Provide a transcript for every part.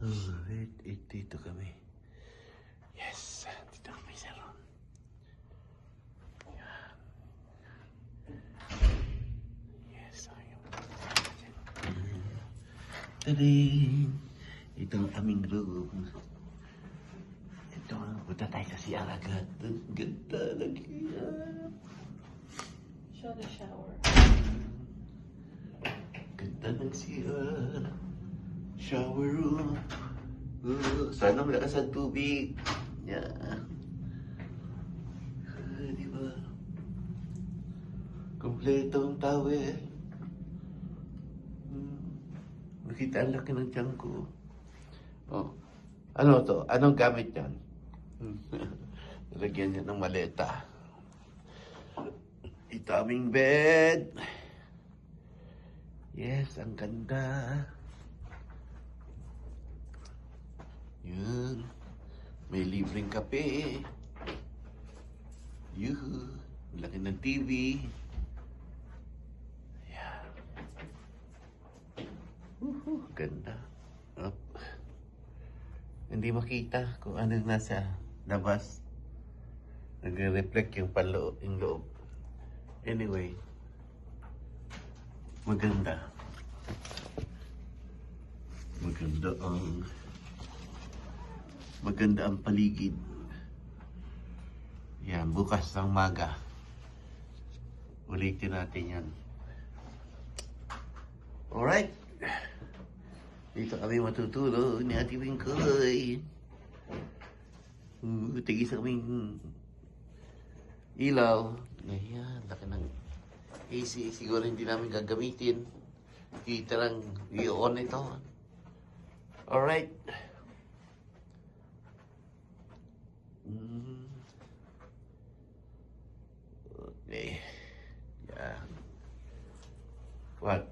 Alright, dito kami. Yes, dito kami sa room. Yan. Yes, ayun. Tading! Ito ang aming room. Ito, punta tayo sa CR agad. Ang ganda lagi yan. Show the shower. Ganda ng CR. Shower room. Sana malakas ang tubig. Yan. Diba? Kompleto ang towel. Nakita ang laki ng tiyan ko. Oh. Ano to? Anong gamit yan? Lagyan niya ng maleta. Ito aming bed. Yes, ang ganda. Yun. May libreng kape. Yuhu. Laki ng TV. Ayan. Ganda. Up. Hindi makita kung anong nasa labas. Nagre-reflect yung yung loob. Anyway. Maganda. Maganda ang paligid. Yan, bukas ng maga. Ulitin natin yan. Alright. Dito kami matutulog ni Ate Wingkoy. Tigis kaming ilaw. Ayan, laki ng AC. Siguro hindi namin gagamitin. Kita lang i-on ito. Alright. Okay. Yeah. What?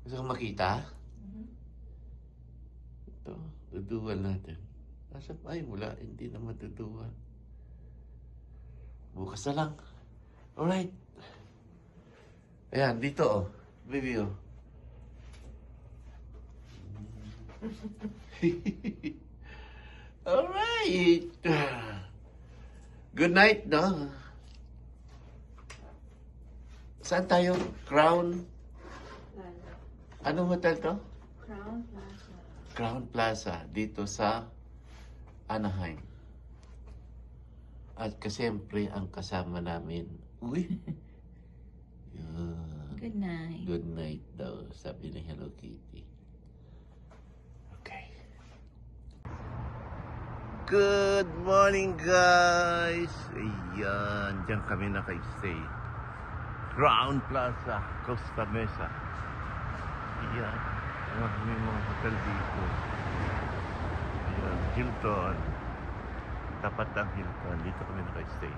Gusto kong makita? Ito, duduan natin. Nasa ay, wala, hindi na matuduan. Bukas na lang. Alright. Ayan, dito oh. Baby oh. Alright. Good night, no? Saan tayo? Crown? Plaza. Anong hotel to? Crown Plaza. Crown Plaza, dito sa Anaheim. At kasiyempre, ang kasama namin, uy. Yun. Good night. Good night daw, sabi ni Hello Kitty. Okay. Good morning, guys! Ayan, diyan kami naka-stay. Crown Plaza, Costa Mesa. Ayan, may mga hotel dito. Ayan, Hilton. Tapat ang Hilton. Dito kami naka-stay.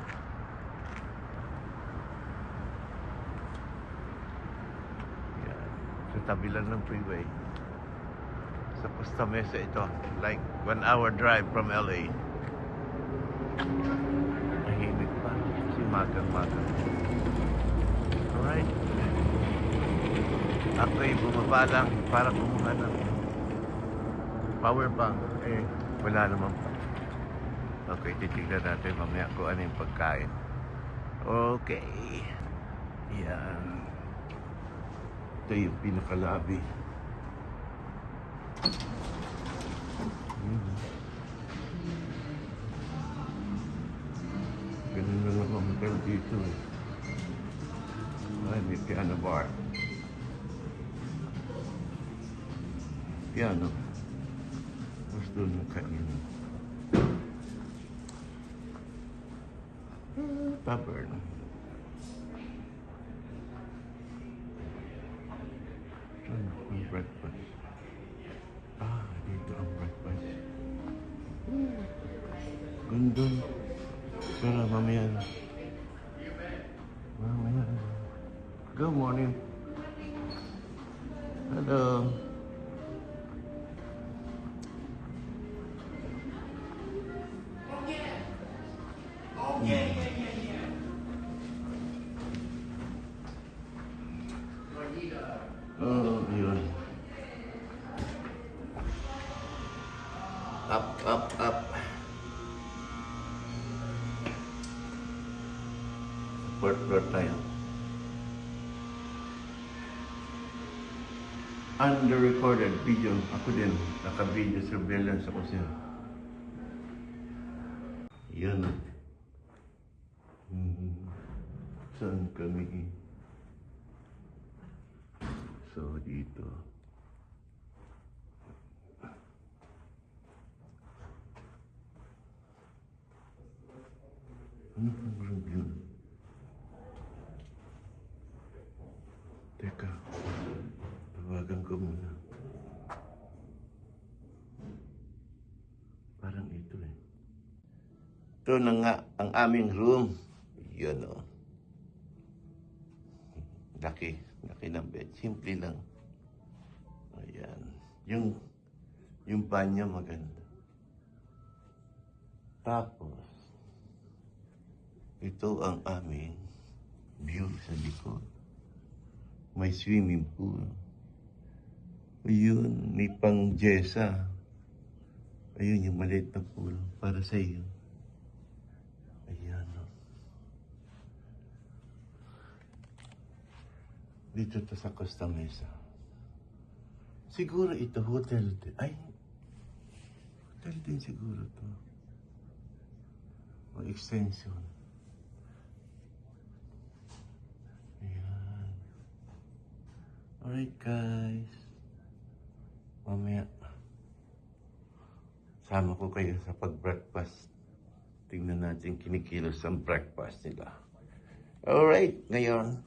Ayan, sa tabi lang ng freeway. Sa Costa Mesa ito. Like 1 hour drive from LA. Tahimik pa. Kasi magang-magang. Alright. Ako ay bumaba lang para kumuha ng power bank. Eh, wala naman pa. Okay, titignan natin mamaya kung ano yung pagkain. Okay. Yan. Ito yung pinakalabi. Ganun na lang ang hotel dito eh. Ay, may piano bar. Piano. Mas doon yung kainin. Tavern. Ano ang breakfast? Ah, dito ang breakfast. Ganda. Pero mamaya na. Mamaya na. Good morning. Hello. Oh, yun. Up, up, up. Fourth floor tayo. Under recorded video. Ako din. Naka-video surveillance ako siya. Yun. Saan kami? So, dito. Ano pang room yun? Teka. Tawagan ko muna. Parang ito eh. Ito na nga ang aming room. Yun o. Laki. Laki ng bed. Simple lang. Ayan. Yung banyo maganda. Tapos, ito ang aming view sa likod. May swimming pool. Ayun, may pang jesa. Ayun, yung maliit na pool para sa iyo. Ayan. Dito to sa Costa Mesa. Siguro ito, hotel din. Ay, hotel din siguro to. O extension. Ayan. Alright guys. Mamaya, sama ko kayo sa pag-breakfast. Tingnan natin kinikilos ang breakfast nila. Alright, ngayon,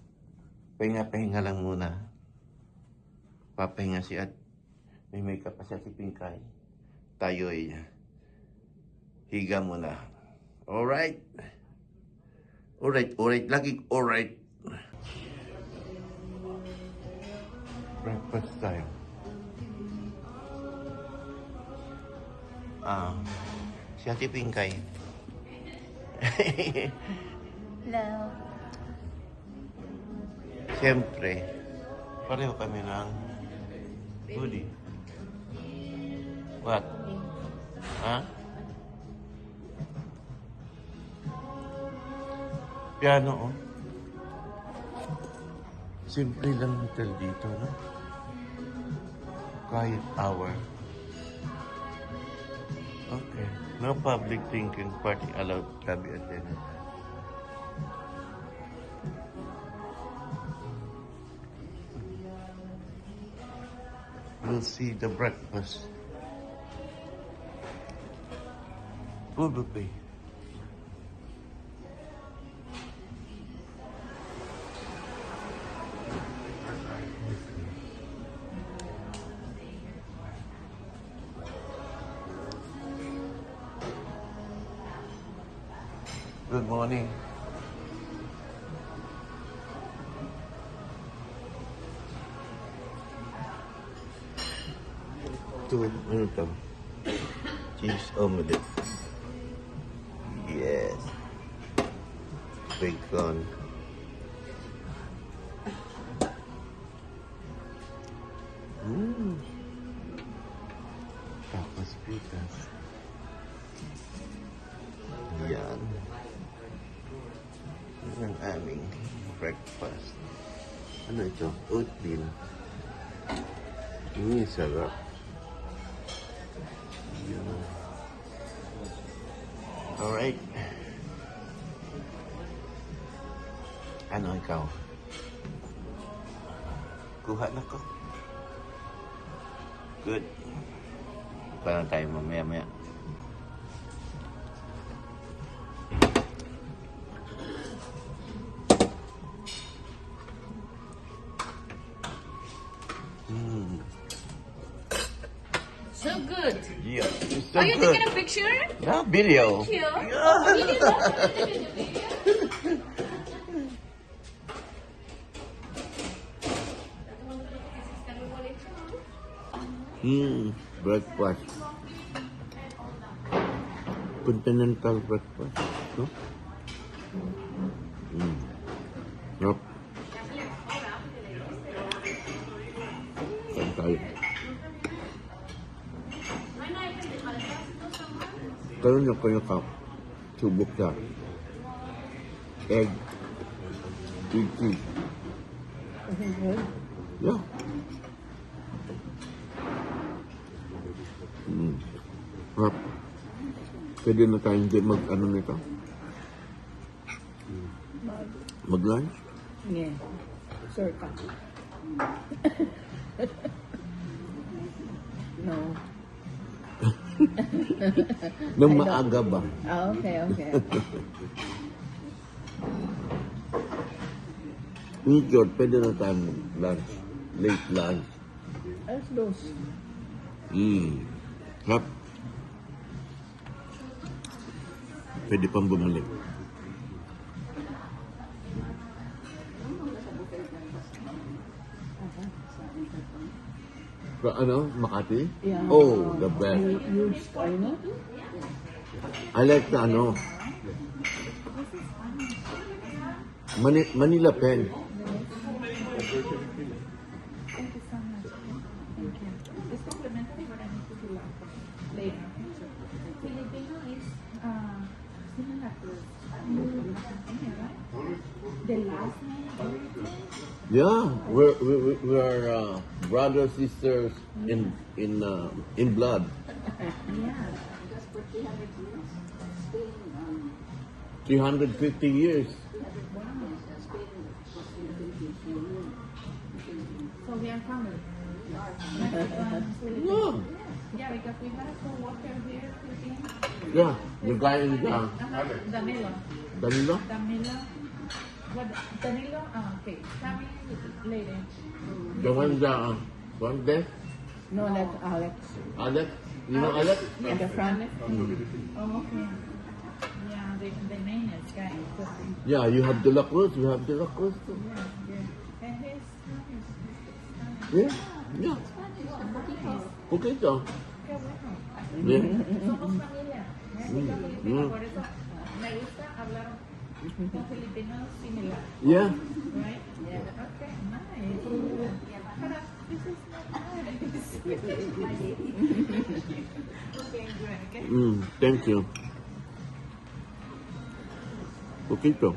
pahinga-pahinga lang muna. Papahinga si at may makeup pa siya si Pinkay. Tayo ay higa muna. Alright. Alright. Laging alright. Breakfast time. Si Ate Pinkay. Hello. Siyempre, pareho kami ng hoodie. What? Ha? Piano, oh. Simple lang hotel dito, no? Quiet hour. Okay. No public drinking party allowed. Lobby attendant. We'll see the breakfast. Probably. Good morning. Ano to? Cheese omelette. Yes. Bacon. Tapos pitas. Yan. Yan ang aming breakfast. Ano ito? Oatmeal. Sarap. Alright. Ano ikaw? Kuha na ko. Good. Parang tayo mamaya-maya. So good. Yeah, it's so Are you good. taking a picture? Yeah, video. Thank you. Breakfast. Continental breakfast. No? Yup. Kain tayo. Karoon niyo kayo ka. Subok siya. Egg. Cheese. Yeah. Harap. Pwede na tayo hindi mag-ano nito? Mag-lunch? Yeah. Sure ka. No. Nang maaga ba? Ah, okay. George, pwede na tayo mag-lunch. Late lunch. Alas dos. Harap. Pwede pang bumalik. Ano? Makati? Yeah. Oh, the best. Huge, ano? I like the ano. Manila Pen. It's complementary, but I need to fill out later. Filipino is similar to Spanish, right? The last name, everything. Yeah, we are brothers, sisters in blood. Yeah. 350 years. So we are family. Yeah. Yeah, because we had a co-worker here, Filipino. Yeah, the guy in Danilo. Danilo. Danilo. What? Danilo? Okay. Coming later. The one there, No, that's Alex. Alex. You know Alex? At the front. Oh, okay. Yeah, the name is guy. Yeah, you have De La Cruz. You have De La Cruz too. Yeah. And his Yeah, yeah. Poquito. qué bueno. Yeah. Somos familia. Somos Filipino, por eso me gusta hablar con filipinos similar. Yeah. Right? Yeah. Okay, nice. But this is not nice. Okay, good. Okay. Thank you. Poquito.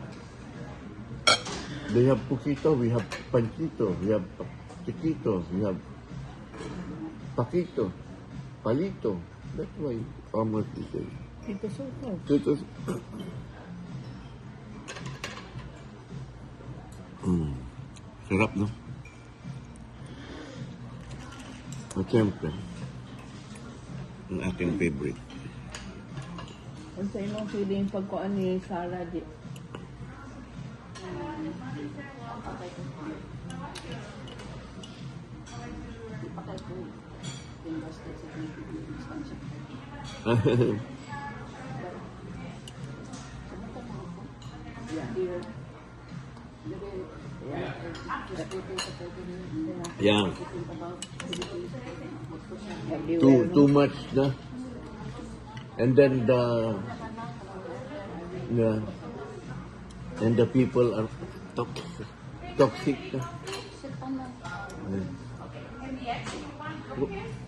They have poquito, we have panchito, we have chiquito, we have paquito, palito. That's why farmers say. Tito Soto. Chitos. Sarap, no? At siyempre, ang aking favorite. Ang sa imong feeling pagkuan ni Sarah di. Yeah, Everywhere, too much na. And then and the people are toxic na. Yeah.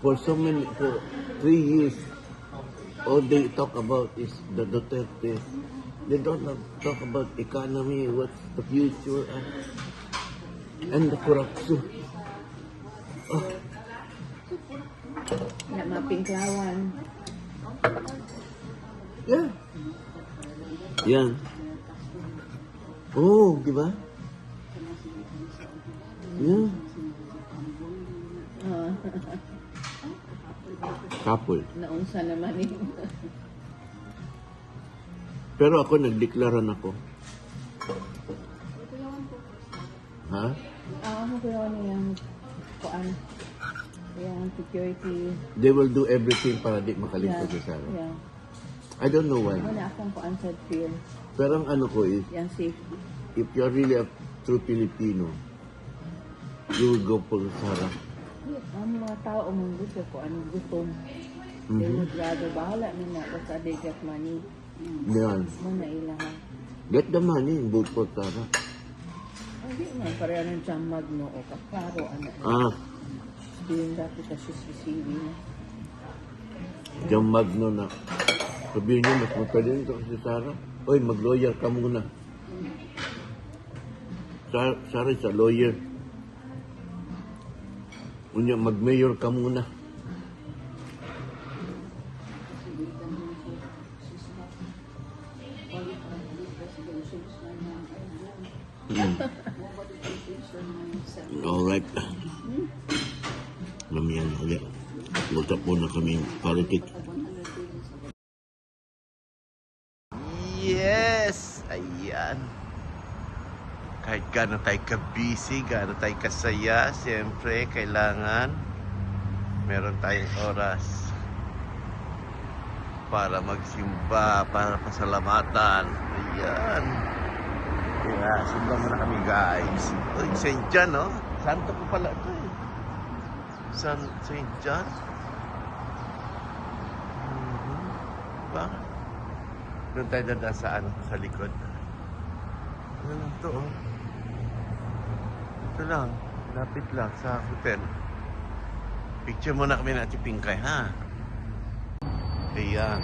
For 3 years, all they talk about is the Duterte. They don't talk about economy, what's the future, and the corruption. Oh, Na mapingklawan. yeah. Yan. Oh, di ba? Yeah. Couple. Naunsa naman eh. Pero ako, nagdeklaran ako. Ha? Ako kaya niyang kuan. Yung security. They will do everything para di makalingkod sa Sarah. Yeah. I don't know why. Wala akong kuan sa feel. Pero ang ano ko is, Yang safe. if you're really a true Filipino, you will go for Sarah. Ang mga tao mong gusto ko, anong gutom. They would rather bahala nila basta they get money. Yan. Muna ilaha. Get the money and vote for Sarah. Hindi nga, pareho ng chamag no o kakaro. Ah, Hindi dati kasi si Sivi. John Magno na Sabihin niyo, mas magaling ito si Sarah. Oy, mag-lawyer ka muna. Sarah is a lawyer. Unya, mag-mayor ka muna. Alright. Mamiyan ulit. Mag-usap muna kami politics. Yes! Ayan. Kahit gano'n tayo ka-busy, gano'n tayo kasaya, siyempre, kailangan meron tayong oras para magsimba, para pasalamatan. Ayan. Kaya, simba muna kami, guys. Uy, St. John, no? Santo ko pala ito, eh. St. John? Diba? Doon tayo dadaan sa likod. Ano lang ito, oh. Ito lang. Lapit lang sa hotel. Picture muna kami natin Pingkay, ha? Ayan.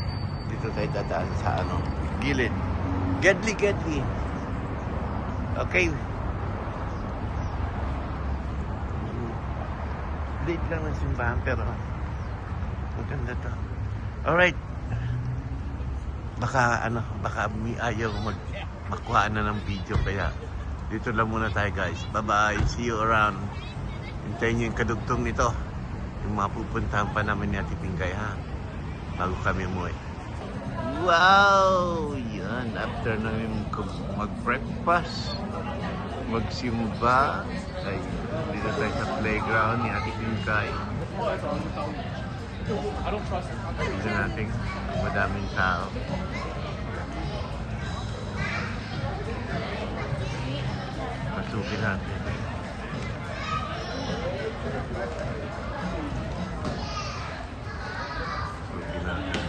Dito tayo dadaan sa gilid. Gedli. Okay. Late lang ng simbahan, pero maganda to. Alright. Baka may ayaw makuha na ng video, kaya dito lang muna tayo, guys. Bye-bye. See you around. Hintayin nyo yung kadugtong nito. Yung mapupuntahan pa namin ni Ate Pingkay, ha? Bago kami umuwi. Wow! Yan. After namin mag-breakfast, magsimba, ay dito tayo sa playground ni Ate Pingkay. Dito natin madaming tao. Pasukin natin. Pasukin natin.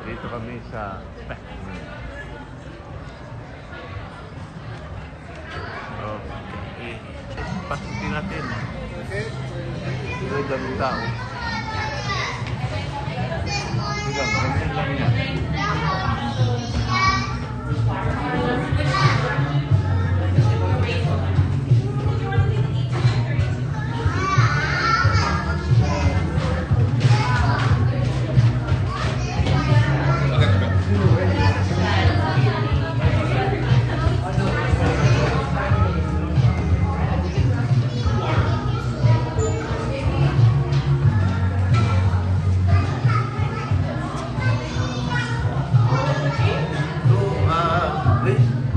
Dito kami sa okay. Pasukin natin. Ito yung daming tao. Ganyan lang yan.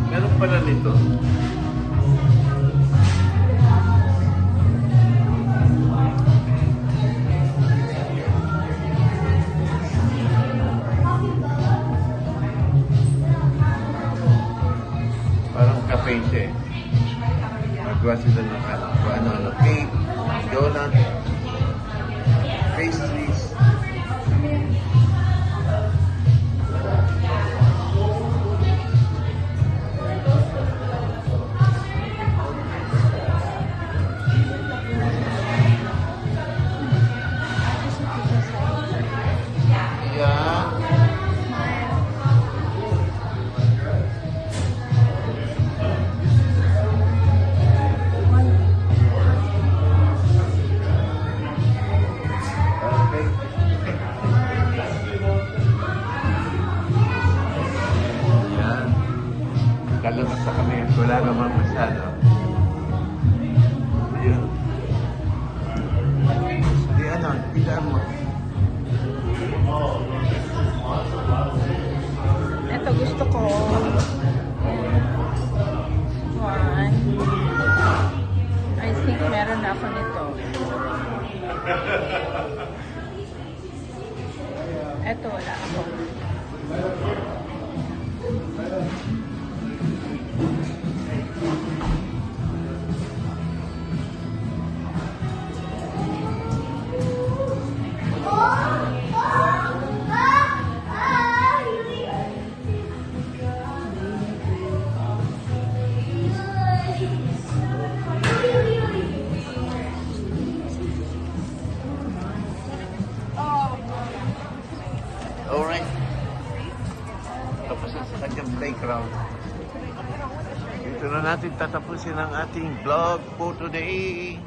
Meron pala nito. Parang cafe siya eh. Magawa sila ng ano, cake, donut, pastries. Kalabas na kami. Wala naman masyado. Ayun. Hindi pilaan mo. Ito gusto ko. One. I think meron na ako nito. Ito wala ako. tapusin ang ating vlog for today.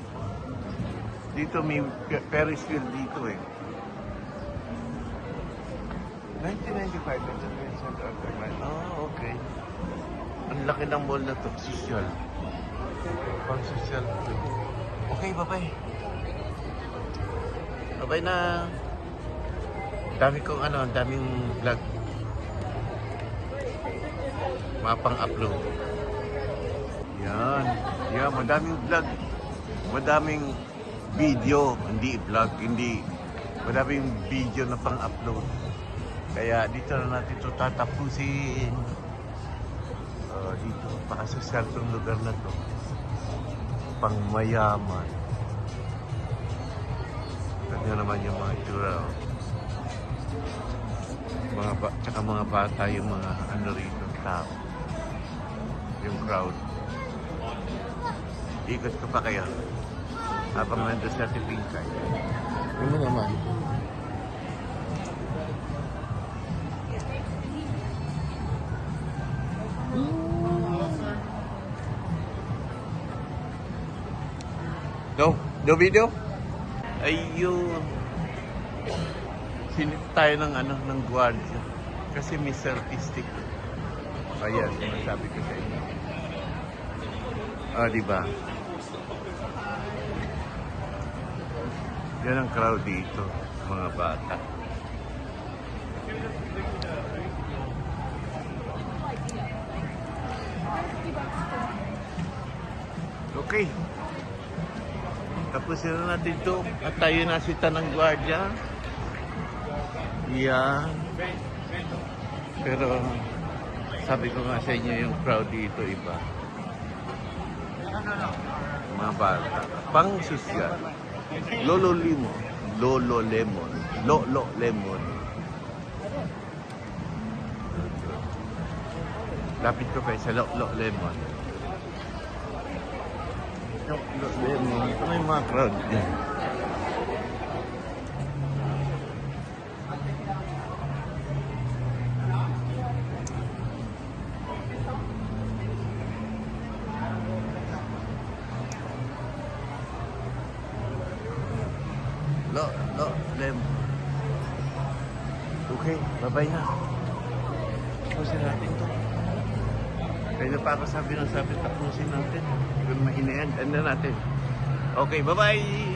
Dito may Ferris wheel dito eh. 1995 ito yung Center of the Mind. Oh, okay. Ang laki ng mall na to. Social. Pang social. Okay, bye-bye. Bye-bye na. Dami kong ano, daming vlog. Mapang-upload. Yan. Yan, madaming vlog. Madaming video. Hindi vlog, hindi. Madaming video na pang-upload. Kaya dito na natin ito tatapusin. Dito, pakasosyal tong lugar na to. Pangmayaman. Ganyan naman yung mga itsura. Oh. Tsaka mga bata yung mga ano rito, tao. Yung crowd. Ikot ko pa kayo. Habang nandun sa Tipingkay. Ano naman? No video? Ayun. Sinip tayo ng ano, ng gwardiya. Kasi Miss Artistic. Ayan, sinasabi ko sa inyo. Diba? Yan ang crowd dito, mga bata. Okay. Tapos na natin ito. At tayo nasita ng gwardiya. Yan. Pero sabi ko nga sa inyo yung crowd dito iba. Mga bata. Pang sosyal. Lolo Lemon. Lolo Lemon. Lolo Lemon. Lapit ko kayo sa Lolo Lemon. Lolo Lemon. Ito na yung mga crowd dyan. Lemon. Okay, bye-bye na. Tapusin natin to. Kaya pa ako sabi tapusin natin. Kung ma-in-end, end na natin. Okay, bye-bye!